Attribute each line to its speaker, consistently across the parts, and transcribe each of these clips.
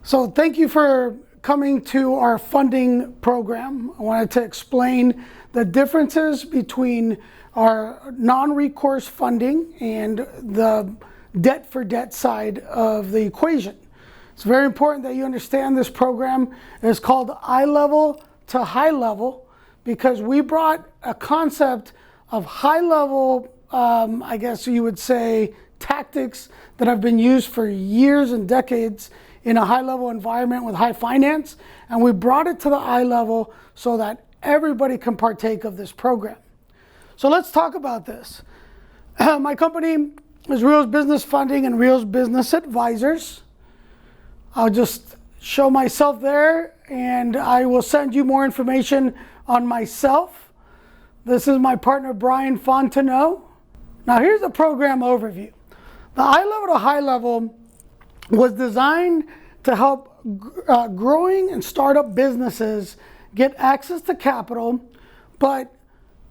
Speaker 1: So thank you for coming to our funding program. I wanted to explain the differences between our non-recourse funding and the debt for debt side of the equation. It's very important that you understand this program is called eye level to high level because we brought a concept of high level, I guess you would say, tactics that have been used for years and decades in a high level environment with high finance, and we brought it to the eye level so that everybody can partake of this program. So let's talk about this. My company is Reals Business Funding and Reals Business Advisors. I'll just show myself there and I will send you more information on myself. This is my partner Brian Fontenot. Now here's the program overview. The eye level to high level was designed to help growing and startup businesses get access to capital, but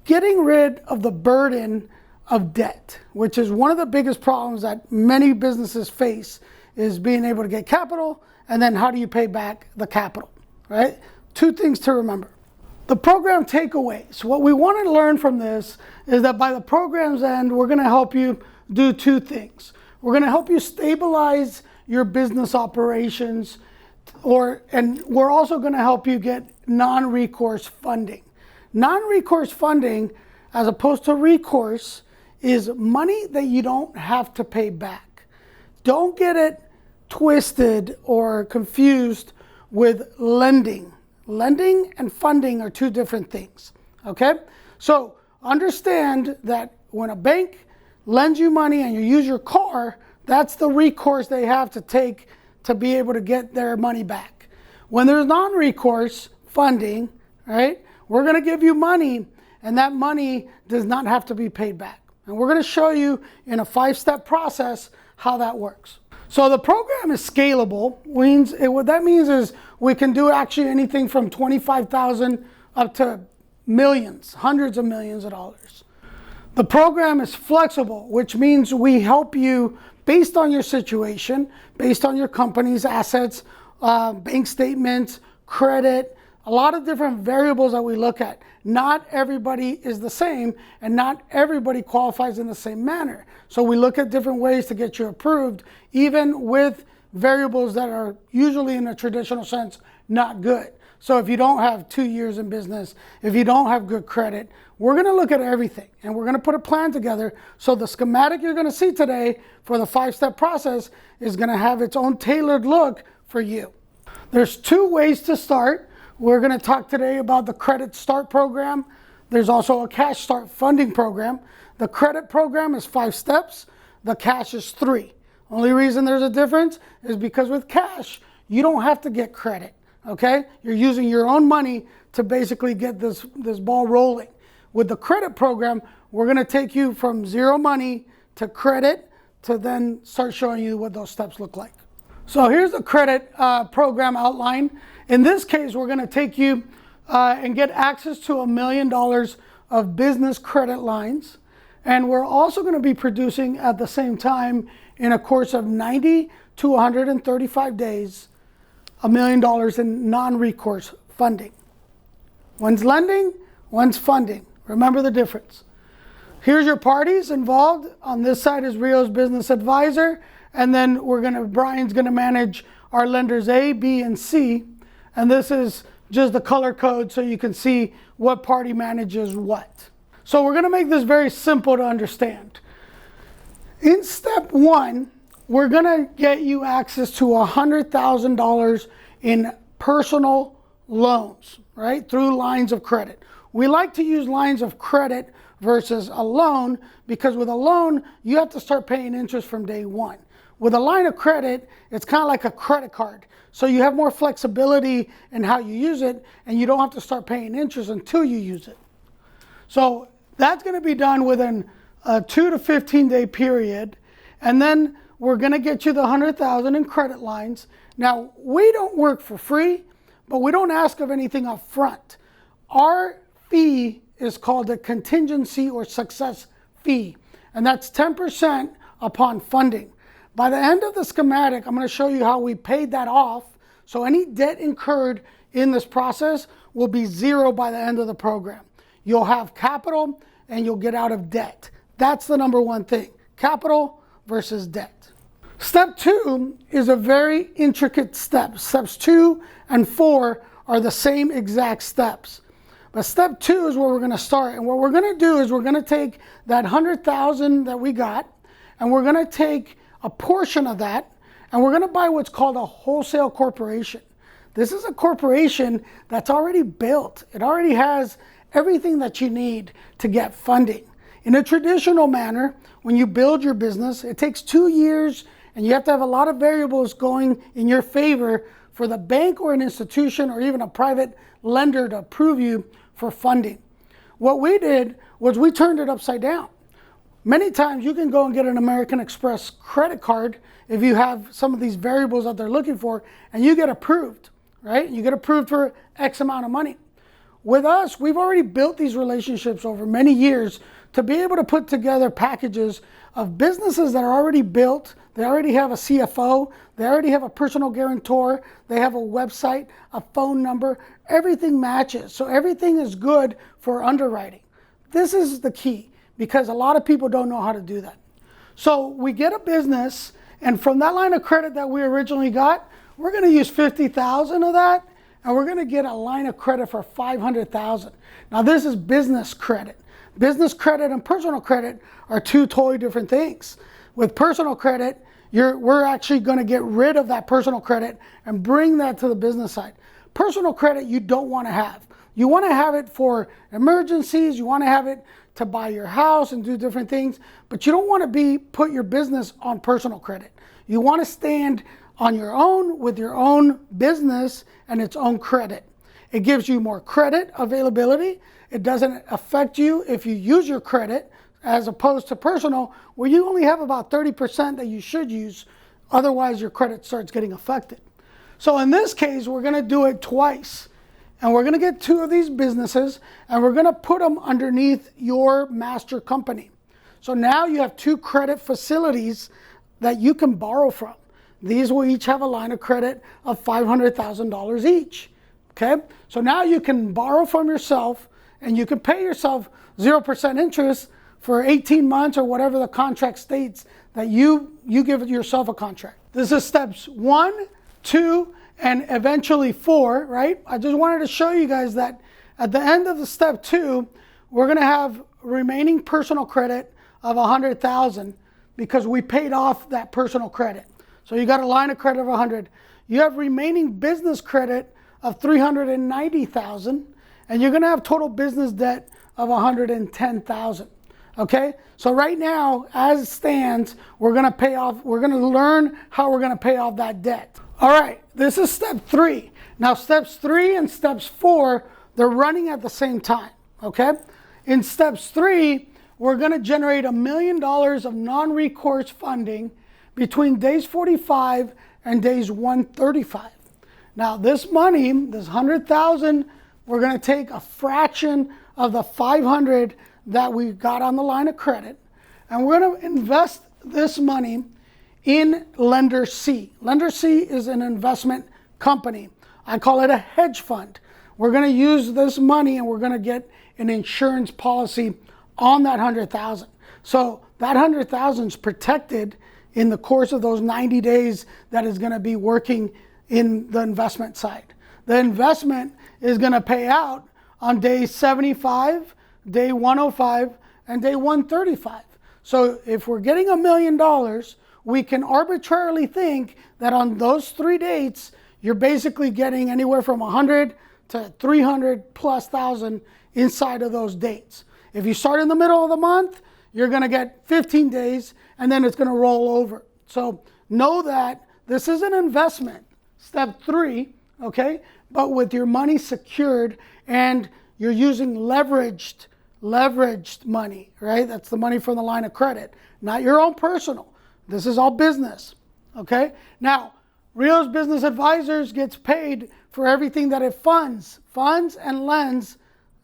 Speaker 1: getting rid of the burden of debt, which is one of the biggest problems that many businesses face, is being able to get capital, and then how do you pay back the capital, right? Two things to remember. The program takeaways. What we want to learn from this is that by the program's end, we're going to help you do two things. We're going to help you stabilize your business operations, and we're also going to help you get non-recourse funding. Non-recourse funding, as opposed to recourse, is money that you don't have to pay back. Don't get it twisted or confused with lending. Lending and funding are two different things, okay? So understand that when a bank lends you money and you use your car, that's the recourse they have to take to be able to get their money back. When there's non-recourse funding, right, we're going to give you money, and that money does not have to be paid back. And we're going to show you in a 5-step process how that works. So the program is scalable. What that means is we can do actually anything from $25,000 up to millions, hundreds of millions of dollars. The program is flexible, which means we help you based on your situation, based on your company's assets, bank statements, credit, a lot of different variables that we look at. Not everybody is the same, and not everybody qualifies in the same manner. So we look at different ways to get you approved, even with variables that are usually in a traditional sense not good. So if you don't have 2 years in business, if you don't have good credit, we're going to look at everything, and we're going to put a plan together. So the schematic you're going to see today for the 5-step process is going to have its own tailored look for you. There's 2 ways to start. We're going to talk today about the Credit Start program. There's also a Cash Start funding program. The credit program is 5 steps. The cash is 3. Only reason there's a difference is because with cash, you don't have to get credit. Okay? You're using your own money to basically get this ball rolling. With the credit program, we're going to take you from zero money to credit to then start showing you what those steps look like. So here's the credit program outline. In this case, we're going to take you and get access to $1 million of business credit lines. And we're also going to be producing at the same time, in a course of 90 to 135 days, $1 million in non-recourse funding. One's lending, one's funding. Remember the difference. Here's your parties involved. On this side is Reals Business Advisor, and then Brian's gonna manage our lenders A, B, and C. And this is just the color code so you can see what party manages what. So we're gonna make this very simple to understand. In step 1, we're gonna get you access to $100,000 in personal loans, right? Through lines of credit. We like to use lines of credit versus a loan because with a loan, you have to start paying interest from day 1. With a line of credit, it's kind of like a credit card. So you have more flexibility in how you use it, and you don't have to start paying interest until you use it. So that's going to be done within a 2 to 15 day period. And then we're going to get you the $100,000 in credit lines. Now, we don't work for free, but we don't ask of anything up front. Our fee is called a contingency or success fee, and that's 10% upon funding. By the end of the schematic, I'm going to show you how we paid that off So any debt incurred in this process will be zero by the end of the program. You'll have capital and you'll get out of debt. That's the number one thing, capital versus debt. Step 2 is a very intricate step. Steps 2 and 4 are the same exact steps. But step 2 is where we're going to start. And what we're going to do is we're going to take that $100,000 that we got, and we're going to take a portion of that, and we're going to buy what's called a wholesale corporation. This is a corporation that's already built. It already has everything that you need to get funding. In a traditional manner, when you build your business, it takes 2 years, and you have to have a lot of variables going in your favor for the bank or an institution or even a private lender to approve you for funding. What we did was we turned it upside down. Many times you can go and get an American Express credit card if you have some of these variables that they're looking for, and you get approved, right? You get approved for X amount of money. With us, we've already built these relationships over many years to be able to put together packages of businesses that are already built. They already have a CFO, they already have a personal guarantor, they have a website, a phone number, everything matches. So everything is good for underwriting. This is the key because a lot of people don't know how to do that. So we get a business, and from that line of credit that we originally got, we're going to use $50,000 of that, and we're going to get a line of credit for $500,000. Now this is business credit. Business credit and personal credit are two totally different things. With personal credit, we're actually going to get rid of that personal credit and bring that to the business side. Personal credit you don't want to have. You want to have it for emergencies. You want to have it to buy your house and do different things, but you don't want to put your business on personal credit. You want to stand on your own with your own business and its own credit. It gives you more credit availability. It doesn't affect you if you use your credit, as opposed to personal, where you only have about 30% that you should use. Otherwise, your credit starts getting affected. So in this case, we're going to do it twice. And we're going to get 2 of these businesses, and we're going to put them underneath your master company. So now you have 2 credit facilities that you can borrow from. These will each have a line of credit of $500,000 each. Okay? So now you can borrow from yourself, and you can pay yourself 0% interest for 18 months or whatever the contract states that you give yourself a contract. This is steps 1, 2, and eventually 4, right? I just wanted to show you guys that at the end of the step 2, we're going to have remaining personal credit of $100,000 because we paid off that personal credit. So you got a line of credit of $100. You have remaining business credit of $390,000, and you're going to have total business debt of $110,000. Okay, so right now, as it stands, we're going to learn how we're going to pay off that debt. All right, this is step 3. Now, steps 3 and steps 4, they're running at the same time. Okay, in steps 3, we're going to generate $1 million of non-recourse funding between days 45 and days 135. Now, this money, this $100,000, we're going to take a fraction of the $500 that we got on the line of credit, and we're going to invest this money in Lender C. Lender C is an investment company. I call it a hedge fund. We're going to use this money, and we're going to get an insurance policy on that $100,000. So that $100,000 is protected in the course of those 90 days that is going to be working in the investment side. The investment is going to pay out on day 75, day 105, and day 135. So if we're getting $1 million, we can arbitrarily think that on those 3 dates, you're basically getting anywhere from 100 to 300 plus thousand inside of those dates. If you start in the middle of the month, you're going to get 15 days, and then it's going to roll over. So know that this is an investment, step 3, okay? But with your money secured, and you're using leveraged money, right? That's the money from the line of credit, not your own personal. This is all business, okay? Now, Rio's Business Advisors gets paid for everything that it funds and lends.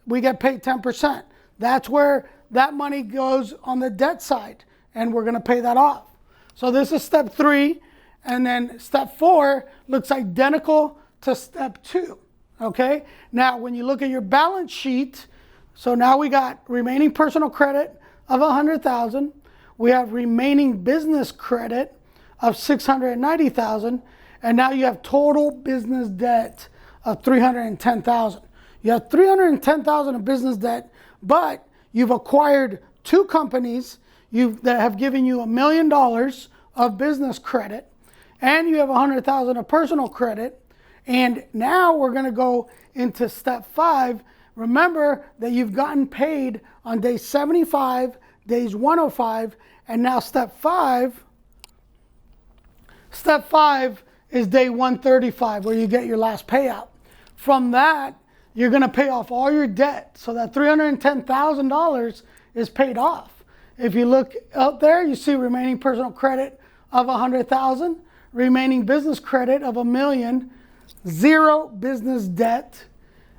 Speaker 1: We get paid 10%. That's where that money goes on the debt side, and we're going to pay that off. So this is step 3, And then step 4 looks identical to step 2. Okay, now when you look at your balance sheet, so now we got remaining personal credit of $100,000. We have remaining business credit of $690,000, and now you have total business debt of $310,000. You have $310,000 of business debt, but you've acquired 2 companies that have given you $1 million of business credit, and you have $100,000 of personal credit. And now we're going to go into step 5. Remember that you've gotten paid on day 75, days 105, and now step 5 is day 135, where you get your last payout. From that, you're going to pay off all your debt. So that $310,000 is paid off. If you look out there, you see remaining personal credit of $100,000, remaining business credit of $1 million, 0 business debt,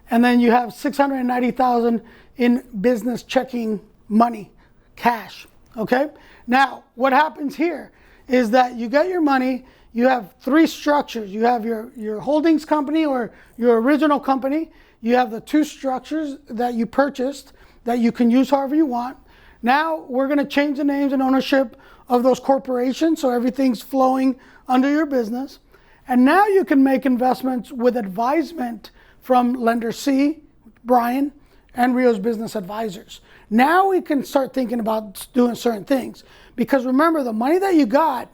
Speaker 1: and then you have $690,000 in business checking money, cash. Okay? Now, what happens here is that you get your money, you have 3 structures. You have your holdings company or your original company. You have the 2 structures that you purchased that you can use however you want. Now we're going to change the names and ownership of those corporations so everything's flowing under your business. And now you can make investments with advisement from Lender C, Brian, and Rio's Business Advisors. Now we can start thinking about doing certain things. Because remember, the money that you got,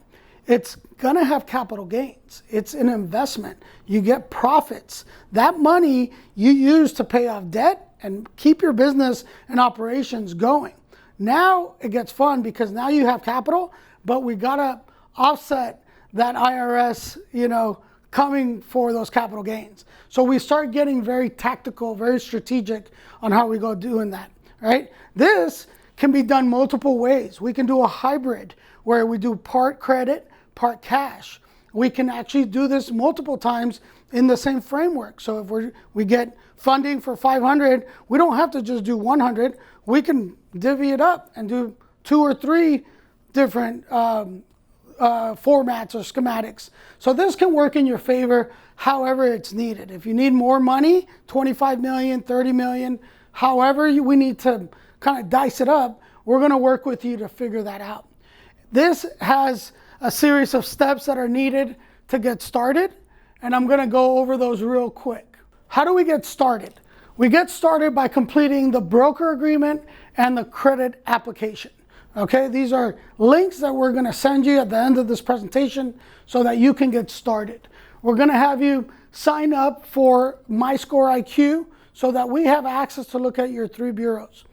Speaker 1: it's going to have capital gains. It's an investment. You get profits. That money you use to pay off debt and keep your business and operations going. Now it gets fun because now you have capital, but we got to offset that IRS, coming for those capital gains. So we start getting very tactical, very strategic on how we go doing that, right? This can be done multiple ways. We can do a hybrid where we do part credit, part cash. We can actually do this multiple times in the same framework. So if we get funding for 500, we don't have to just do 100. We can divvy it up and do 2 or 3 different formats or schematics. So this can work in your favor however it's needed. If you need more money, 25 million, 30 million, however we need to kind of dice it up, we're going to work with you to figure that out. This has a series of steps that are needed to get started, and I'm going to go over those real quick. How do we get started? We get started by completing the broker agreement and the credit application. Okay, these are links that we're going to send you at the end of this presentation so that you can get started. We're going to have you sign up for MyScoreIQ so that we have access to look at your 3 bureaus.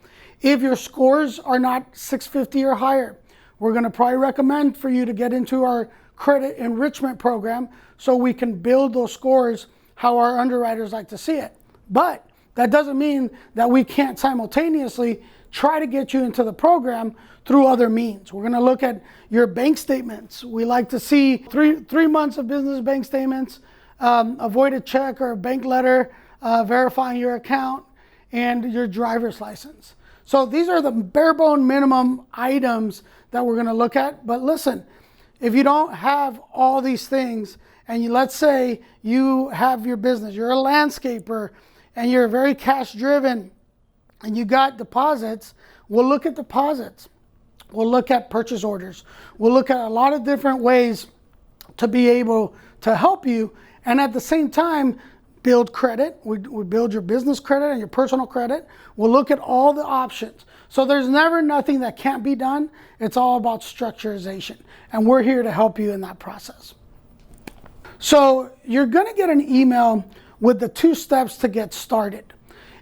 Speaker 1: If your scores are not 650 or higher, we're going to probably recommend for you to get into our credit enrichment program so we can build those scores how our underwriters like to see it. But that doesn't mean that we can't simultaneously try to get you into the program through other means. We're going to look at your bank statements. We like to see three months of business bank statements, a voided check or a bank letter verifying your account, and your driver's license. So these are the bare bone minimum items that we're going to look at. But listen, if you don't have all these things, and let's say you have your business, you're a landscaper, and you're very cash driven, and you got deposits, we'll look at deposits. We'll look at purchase orders. We'll look at a lot of different ways to be able to help you, and at the same time, build credit. We build your business credit and your personal credit. We'll look at all the options. So there's never nothing that can't be done. It's all about structurization, and we're here to help you in that process. So you're going to get an email with the 2 steps to get started.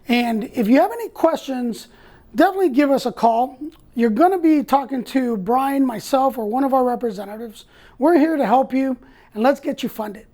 Speaker 1: And if you have any questions, definitely give us a call. You're going to be talking to Brian, myself, or one of our representatives. We're here to help you, and let's get you funded.